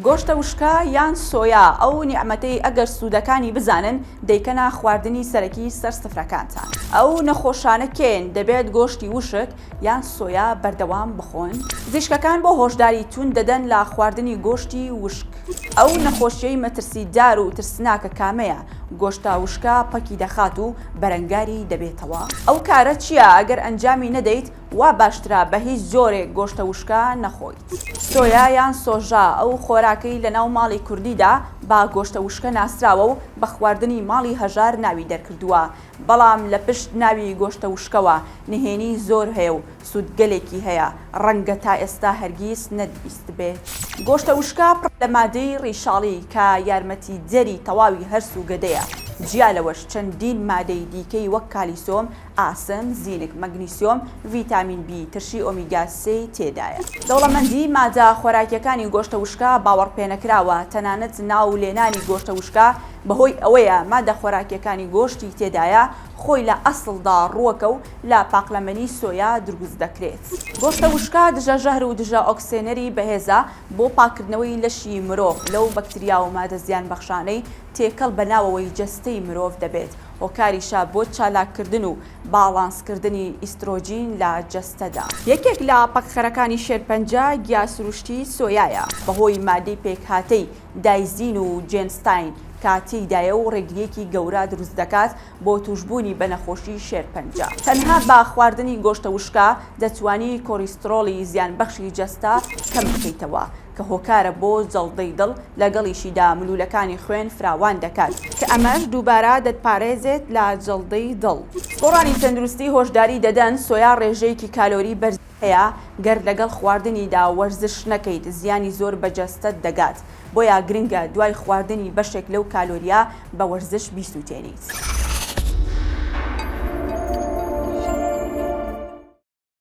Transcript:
گۆشتە وشکە یان سۆیا ئەو نیعمەتەی ئەگەر سوودەکانی بزانن دەیکەنە خواردنی سەرەکی سەر سفرەکانتان. ئەو نەخۆشانە کێن دەبێت گۆشتی وشک یان سۆیا بەردەوام بخۆن؟ زیشکەکان بۆ هۆشداری تون دەدەن لە خواردنی گۆشتی وشک. ئەو نەخۆشیەی مەترسیدار و ترسناکە کامەیە؟ گۆشتە وشکە پەکی دەخات و بەرەنگاری دەبێتەوە. ئەو کارە چییە ئەگەر ئەنجامی نەدەیت وا باشترە بە هیچ جۆرێک گۆشتە وشکە نەخۆیت. سۆیا یان سۆژا ئەو خۆراکەی لە ناو ماڵی کوردیدا با گۆشتە وشکە ناسراوە و بە خواردنی ماڵی هەژار ناوی دەرکردووە، بەڵام لە پشت ناوی گۆشتە وشکەوە نهێنی زۆر هەیە و سوودگەلێکی هەیە، ڕەنگە تا ئێستا هەرگیز نەدبیست بێت. گۆشتە وشکە پڕ لە مادەی ڕیشاڵی کە یارمەتی جەری تەواوی هەرس و گەدەیە. جیا لەوەش چەندین مادەی دیکەی وەک کالیسۆم، ئاسم، زینک، مەگنیسیۆم، ڤیتامین B، ترشی ئۆمیگا 3 تێدایە. دەوڵەمەندی مادە خۆراکیەکانی گۆشتە وشکە باوەڕپێنەکراوە، تەنانەت ناو لێنانی گۆشتە وشکە بەهۆی ئەوەیە مادە خۆراکیەکانی گۆشتی تێدایە خۆی لە ئەسڵدا ڕووەکە و لە پاقلەمەنی سۆیا دروست دەکرێت. گۆشتە وشکە دژە ژەهر و دژە ئۆکسێنەری بەهێزە بۆ پاکردنەوەی لەشی مرۆڤ لەو بەکتریا و مادە زیان بەخشانەی تێکەڵ بەناوەوەی جەستەی مرۆڤ دەبێت. هۆکاریشە بۆ چالاکردن و باڵانسکردنی ئیسترۆجین لە جەستەدا. یەکێک لە پەکخەرەکانی شێرپەنجە گیاسروشتی سۆیایە بەهۆی مادەی پێکهاتەی دایزین و جێنستاین کاتیدایە و ڕێگریەکی گەورە دروست دەکات بۆ توشبوونی بە نەخۆشی شێرپەنجە. تەنها با خواردنی گۆشتە وشکە دەتوانی کۆریسترۆلی زیانبەخشی جەستە کەم بکەیتەوە کە هۆکارە بۆ جەڵدەی دڵ لەگەڵیشیدا ملوولەکانی خوێن فراوان دەکات کە ئەمەش دووبارە دەتپارێزێت لە جەڵدەی دڵ. گۆڕانی تەندروستی هۆشداری دەدەن سۆیا ڕێژەیەکی کالۆری بەرز هەیە، گەر لەگەڵ خواردنیدا وەرزش نەکەیت زیانی زۆر بە جەستەت دەگات، بۆیە گرنگە دوای خواردنی بەشێک لەو کالۆریە بە وەرزش بیسووتێنیت.